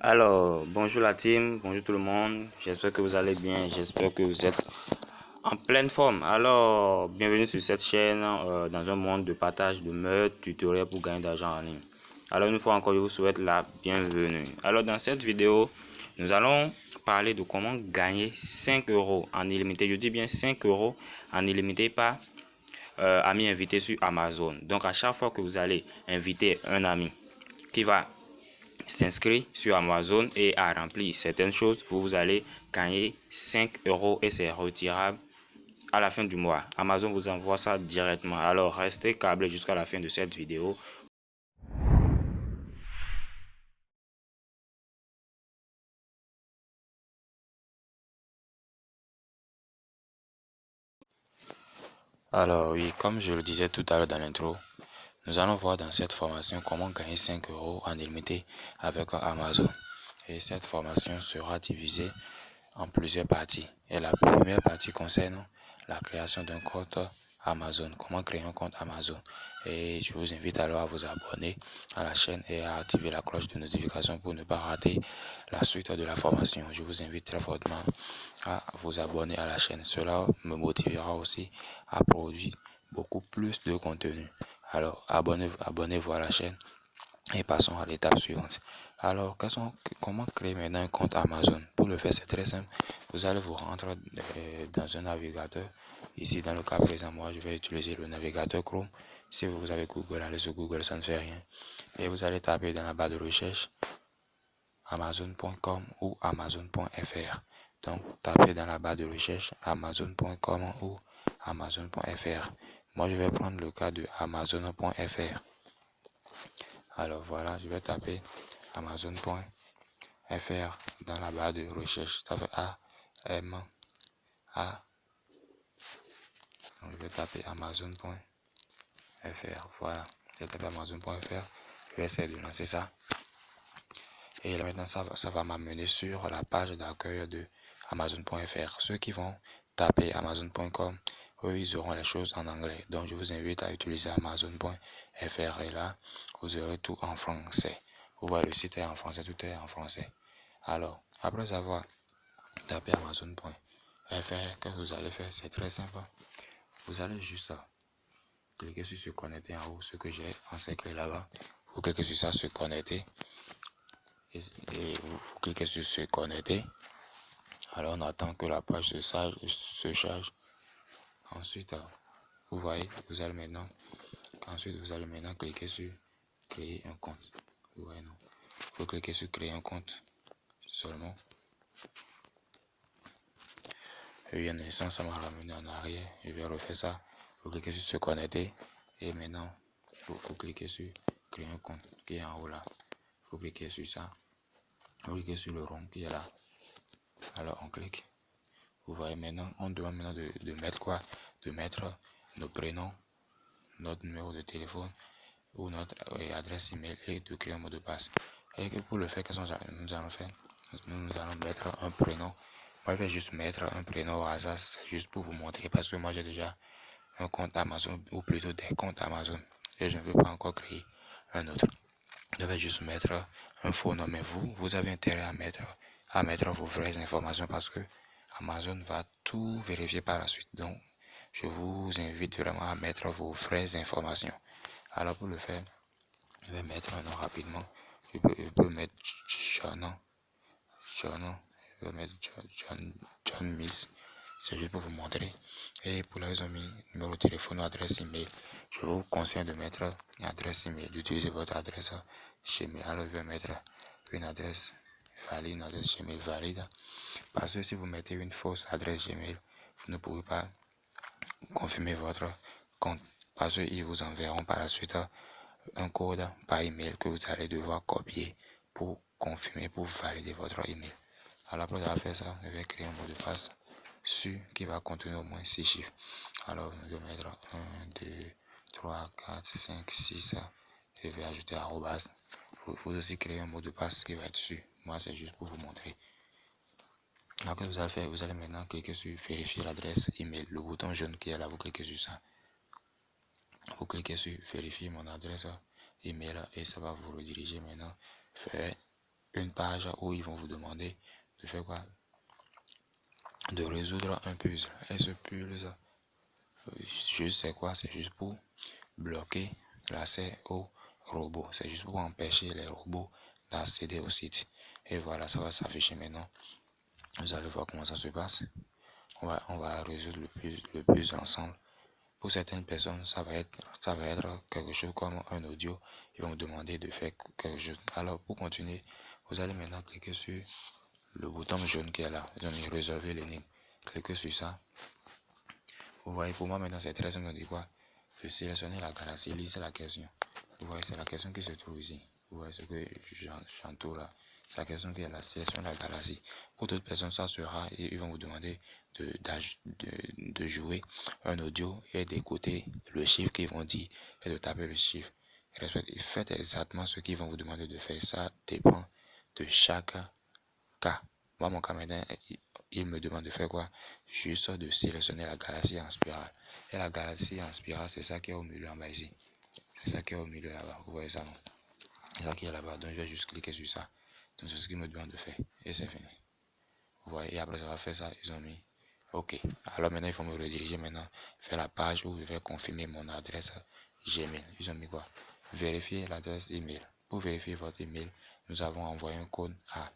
Bonjour la team, bonjour tout le monde, j'espère que vous allez bien, j'espère que vous êtes en pleine forme. Alors, bienvenue sur cette chaîne dans un monde de partage de meilleurs tutoriels pour gagner d'argent en ligne. Alors, une fois encore, je vous souhaite la bienvenue. Alors, dans cette vidéo, nous allons parler de comment gagner 5 euros en illimité. Je dis bien 5 euros en illimité par ami invité sur Amazon. Donc, à chaque fois que vous allez inviter un ami qui va s'inscrire sur Amazon et à remplir certaines choses, vous allez gagner 5 euros et c'est retirable à la fin du mois. Amazon vous envoie ça directement. Alors restez câblés jusqu'à la fin de cette vidéo. Alors oui, comme je le disais tout à l'heure dans l'intro, nous allons voir dans cette formation comment gagner 5 euros en illimité avec Amazon. Et cette formation sera divisée en plusieurs parties. Et la première partie concerne la création d'un compte Amazon. Comment créer un compte Amazon. Et je vous invite alors à vous abonner à la chaîne et à activer la cloche de notification pour ne pas rater la suite de la formation. Je vous invite très fortement à vous abonner à la chaîne. Cela me motivera aussi à produire beaucoup plus de contenu. Alors abonnez-vous à la chaîne et passons à l'étape suivante. Alors, comment créer maintenant un compte Amazon? Pour le faire, c'est très simple. Vous allez vous rendre dans un navigateur. Ici, dans le cas présent, moi, je vais utiliser le navigateur Chrome. Si vous avez Google, allez sur Google, ça ne fait rien. Et vous allez taper dans la barre de recherche amazon.com ou amazon.fr. Donc, tapez dans la barre de recherche amazon.com ou amazon.fr. Moi, je vais prendre le cas de amazon.fr. Alors voilà, je vais taper amazon.fr dans la barre de recherche. Ça fait A. Donc je vais taper amazon.fr. Voilà, j'ai tapé amazon.fr. Je vais essayer de lancer ça. Et là maintenant, ça va m'amener sur la page d'accueil de amazon.fr. Ceux qui vont taper amazon.com, eux, ils auront les choses en anglais. Donc, je vous invite à utiliser amazon.fr et là, vous aurez tout en français. Vous voyez, le site est en français, tout est en français. Alors, après avoir tapé amazon.fr, qu'est-ce que vous allez faire? C'est très simple. Vous allez juste cliquer sur se connecter en haut, ce que j'ai encerclé là-bas. Vous cliquez sur ça, se connecter. Et vous cliquez sur se connecter. Alors on attend que la page se charge. Ensuite, vous voyez, vous allez maintenant cliquer sur créer un compte. Vous voyez, non? Vous cliquez sur créer un compte seulement. Et un instant, ça m'a ramené en arrière. Je vais refaire ça. Vous cliquez sur se connecter. Et maintenant, vous cliquez sur créer un compte qui est en haut là. Vous cliquez sur ça. Vous cliquez sur le rond qui est là. Alors on clique. Vous voyez maintenant, on demande maintenant de mettre quoi? De mettre nos prénoms, notre numéro de téléphone ou notre adresse email et de créer un mot de passe. Et que pour le faire, qu'est-ce que nous allons faire? Nous allons mettre un prénom. Moi, je vais juste mettre un prénom au hasard, c'est juste pour vous montrer parce que moi j'ai déjà un compte Amazon ou plutôt des comptes Amazon et je ne veux pas encore créer un autre. Je vais juste mettre un faux nom, mais vous avez intérêt à mettre vos vraies informations parce que Amazon va tout vérifier par la suite. Donc, je vous invite vraiment à mettre vos vraies informations. Alors, pour le faire, je vais mettre un nom rapidement. Je peux mettre John. Je vais mettre John Miss. C'est juste pour vous montrer. Et pour la raison numéro de téléphone ou adresse email, je vous conseille de mettre une adresse email, d'utiliser votre adresse Gmail. Alors, je vais mettre une adresse valide, une adresse Gmail valide. Parce que si vous mettez une fausse adresse Gmail, vous ne pourrez pas confirmer votre compte. Parce qu'ils vous enverront par la suite un code par email que vous allez devoir copier pour confirmer, pour valider votre email. Alors, après avoir fait ça, je vais créer un mot de passe sûr qui va contenir au moins 6 chiffres. Alors, je vais mettre 1, 2, 3, 4, 5, 6. Je vais ajouter arrobas. Il faut aussi créer un mot de passe qui va être sûr. Moi, c'est juste pour vous montrer. Alors, que vous allez faire, vous allez maintenant cliquer sur vérifier l'adresse email. Le bouton jaune qui est là, vous cliquez sur ça. Vous cliquez sur vérifier mon adresse email et ça va vous rediriger maintenant vers une page où ils vont vous demander de faire quoi? De résoudre un puzzle. Et ce puzzle, je sais quoi? C'est juste pour bloquer l'accès au robot. C'est juste pour empêcher les robots d'accéder au site. Et voilà, ça va s'afficher maintenant. Vous allez voir comment ça se passe. On va résoudre le puzzle ensemble. Pour certaines personnes, ça va être quelque chose comme un audio. Ils vont vous demander de faire quelque chose. Alors, pour continuer, vous allez maintenant cliquer sur le bouton jaune qui est là. Ils ont mis résolver l'énigme. Cliquez sur ça. Vous voyez, pour moi maintenant, c'est très simple. On dit quoi? Je sélectionne la galaxie, lisez la question. Vous voyez, c'est la question qui se trouve ici. Vous voyez ce que j'entoure là. C'est la question qui est la sélection de la galaxie. Pour d'autres personnes, ça sera, et ils vont vous demander de jouer un audio et d'écouter le chiffre qu'ils vont dire et de taper le chiffre. Faites exactement ce qu'ils vont vous demander de faire. Ça dépend de chaque cas. Moi, mon cas maintenant, il me demande de faire quoi? Juste de sélectionner la galaxie en spirale. Et la galaxie en spirale, c'est ça qui est au milieu en bas ici. C'est ça qui est au milieu là-bas. Vous voyez ça, non? C'est ça qui est là-bas. Donc, je vais juste cliquer sur ça. Donc, c'est ce qu'il me demande de faire. Et c'est fini. Vous voyez, et après avoir fait ça, ils ont mis OK. Alors maintenant, il faut me rediriger maintenant vers la page où je vais confirmer mon adresse Gmail. Ils ont mis quoi? Vérifier l'adresse email. Pour vérifier votre email, nous avons envoyé un code à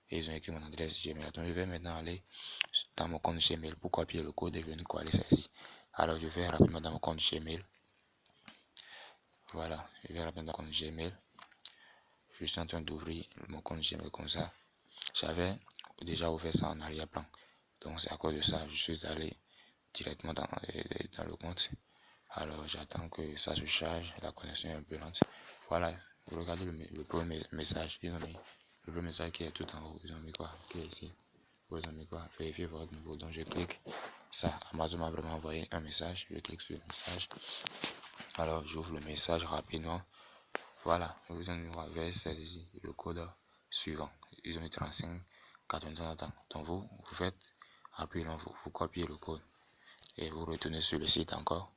et ils ont écrit mon adresse Gmail. Donc je vais maintenant aller dans mon compte Gmail pour copier le code et venir coller ça ici. Alors je vais rapidement dans mon compte Gmail. Voilà, je vais rapidement dans mon compte Gmail. Je suis en train d'ouvrir mon compte Gmail comme ça. J'avais déjà ouvert ça en arrière-plan. Donc c'est à cause de ça, je suis allé directement dans le compte. Alors j'attends que ça se charge, la connexion est un peu lente. Voilà, vous regardez le premier message, ils ont mis le premier message qui est tout en haut, ils ont mis quoi? Qui est ici. Vous avez mis quoi? Vérifiez votre niveau. Donc je clique ça. Amazon m'a vraiment envoyé un message. Je clique sur le message. Alors j'ouvre le message rapidement. Voilà, vous avez saisi le code suivant. Ils ont mis 35 99 ans. Donc vous faites rapidement, vous copiez le code et vous retournez sur le site encore.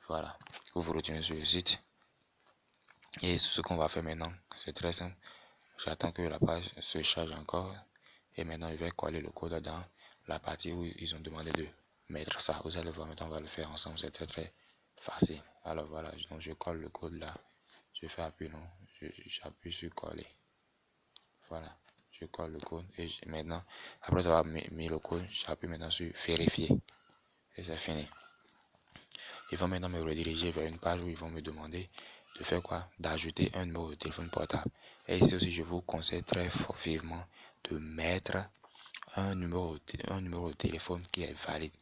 Voilà, vous retournez sur le site. Et ce qu'on va faire maintenant, c'est très simple. J'attends que la page se charge encore. Et maintenant, je vais coller le code dans la partie où ils ont demandé de mettre ça. Vous allez voir, maintenant, on va le faire ensemble. C'est très facile. Alors voilà, donc je colle le code là. Je fais appui, non. J'appuie sur coller. Voilà, je colle le code. Et maintenant, après avoir mis le code, j'appuie maintenant sur vérifier. Et c'est fini. Ils vont maintenant me rediriger vers une page où ils vont me demander de faire quoi? D'ajouter un numéro de téléphone portable. Et ici aussi, je vous conseille très vivement de mettre un numéro de téléphone qui est valide.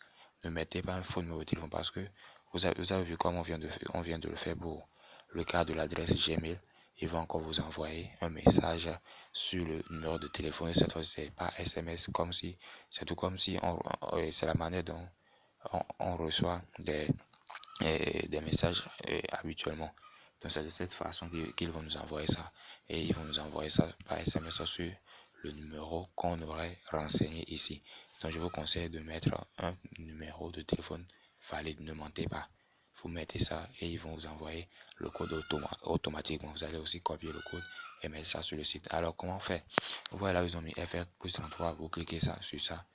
Ne mettez pas un faux numéro de téléphone parce que vous avez vu comme on vient de le faire pour le cas de l'adresse Gmail. Ils vont encore vous envoyer un message sur le numéro de téléphone. Et cette fois, c'est pas SMS, c'est tout comme si c'est la manière dont on reçoit des messages habituellement. Donc c'est de cette façon qu'ils vont nous envoyer ça. Et ils vont nous envoyer ça par SMS sur le numéro qu'on aurait renseigné ici. Donc je vous conseille de mettre un numéro de téléphone valide. Ne mentez pas. Vous mettez ça et ils vont vous envoyer le code automatiquement. Vous allez aussi copier le code et mettre ça sur le site. Alors comment faire? Vous voyez là, ils ont mis FR plus 33. Vous cliquez ça sur ça.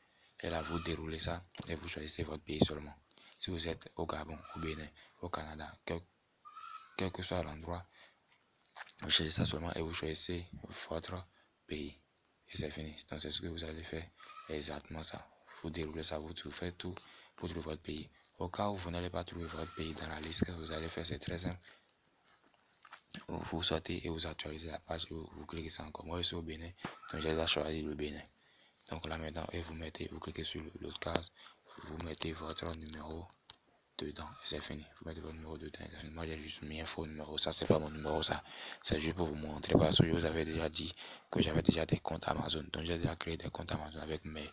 Et là, vous déroulez ça et vous choisissez votre pays seulement. Si vous êtes au Gabon, au Bénin, au Canada, quel que soit l'endroit, vous choisissez ça seulement et vous choisissez votre pays. Et c'est fini. Donc c'est ce que vous allez faire. Exactement ça. Vous déroulez ça, vous faites tout pour trouver votre pays. Au cas où vous n'allez pas trouver votre pays dans la liste, que vous allez faire, c'est très simple. Vous sortez et vous actualisez la page et vous cliquez ça encore. Moi je suis au Bénin, donc j'ai déjà choisi le Bénin. Donc là maintenant, et vous cliquez sur l'autre case, vous mettez votre numéro dedans et c'est fini. Vous mettez votre numéro dedans. Moi j'ai juste mis un faux numéro. Ça c'est pas mon numéro, ça. C'est juste pour vous montrer parce que je vous avais déjà dit que j'avais déjà des comptes Amazon. Donc j'ai déjà créé des comptes Amazon avec mes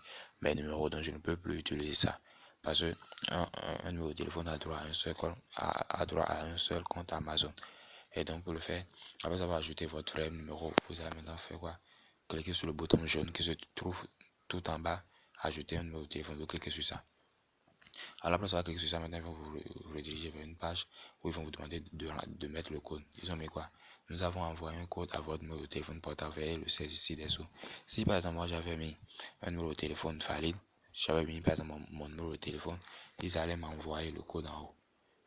numéros. Donc je ne peux plus utiliser ça. Parce que un numéro de téléphone a droit à un seul compte Amazon. Et donc pour le faire, après avoir ajouté votre vrai numéro, vous allez maintenant faire quoi? Cliquez sur le bouton jaune qui se trouve tout en bas. Ajouter un numéro de téléphone. Vous cliquez sur ça. À la place de cliquer sur ça, maintenant ils vont vous rediriger vers une page où ils vont vous demander de mettre le code. Ils ont mis quoi? nous avons envoyé un code à votre numéro de téléphone portable, veuillez le saisir ici dessous. Si par exemple moi j'avais mis un numéro de téléphone valide, j'avais mis par exemple mon numéro de téléphone, ils allaient m'envoyer le code en haut.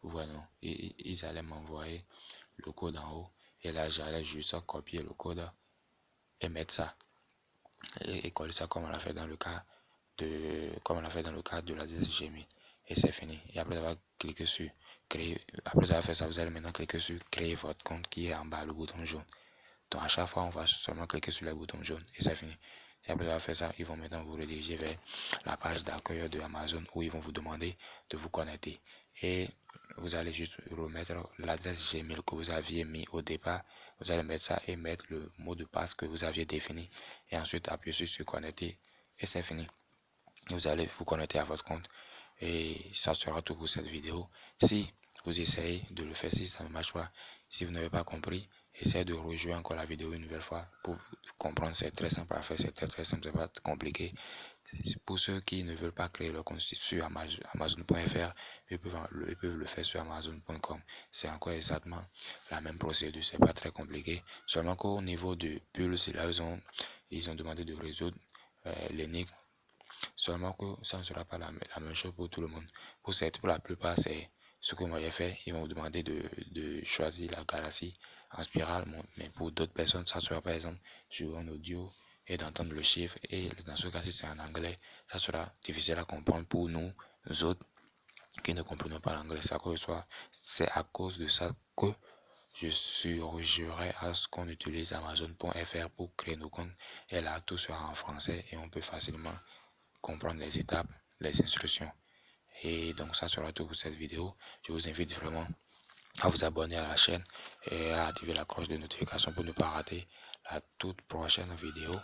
Vous voyez non? Ils allaient m'envoyer le code en haut et là j'allais juste copier le code et mettre ça et coller ça comme on l'a fait dans le cas de l'adresse Gmail et c'est fini. Et après avoir cliqué sur créer, après avoir fait ça, vous allez maintenant cliquer sur créer votre compte qui est en bas, le bouton jaune. Donc à chaque fois on va seulement cliquer sur le bouton jaune et c'est fini. Et après avoir fait ça, ils vont maintenant vous rediriger vers la page d'accueil de Amazon où ils vont vous demander de vous connecter. Et vous allez juste remettre l'adresse Gmail que vous aviez mis au départ. Vous allez mettre ça et mettre le mot de passe que vous aviez défini. Et ensuite appuyer sur connecter et c'est fini. Vous allez vous connecter à votre compte. Et ça sera tout pour cette vidéo. Si vous essayez de le faire, si ça ne marche pas, si vous n'avez pas compris, essayez de rejouer encore la vidéo une nouvelle fois pour comprendre. C'est très simple à faire, c'est très simple, c'est pas compliqué. Pour ceux qui ne veulent pas créer leur compte sur Amazon.fr, ils peuvent le faire sur Amazon.com. C'est encore exactement la même procédure, c'est pas très compliqué. Seulement qu'au niveau de Pulse, là, ils ont demandé de résoudre l'énigme. Seulement que ça ne sera pas la même chose pour tout le monde. Pour la plupart, c'est ce que moi j'ai fait. Ils vont vous demander de choisir la galaxie en spirale. Mais pour d'autres personnes, ça sera par exemple jouer en audio et d'entendre le chiffre. Et dans ce cas, si c'est en anglais, ça sera difficile à comprendre pour nous autres qui ne comprenons pas l'anglais. C'est à cause de ça que je suggérerais à ce qu'on utilise Amazon.fr pour créer nos comptes. Et là, tout sera en français et on peut facilement comprendre les étapes, les instructions. Et donc ça sera tout pour cette vidéo. Je vous invite vraiment à vous abonner à la chaîne et à activer la cloche de notification pour ne pas rater la toute prochaine vidéo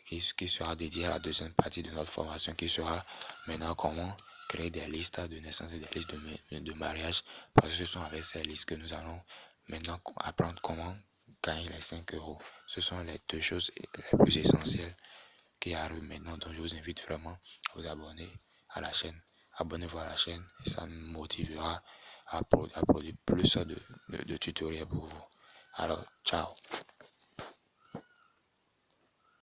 qui sera dédiée à la deuxième partie de notre formation qui sera maintenant comment créer des listes de naissance et des listes de mariage parce que ce sont avec ces listes que nous allons maintenant apprendre comment gagner les 5 euros. Ce sont les deux choses les plus essentielles qui arrive maintenant. Donc je vous invite vraiment à vous abonner à la chaîne. Abonnez-vous à la chaîne et ça nous motivera à produire plus de tutoriels pour vous. Alors, ciao.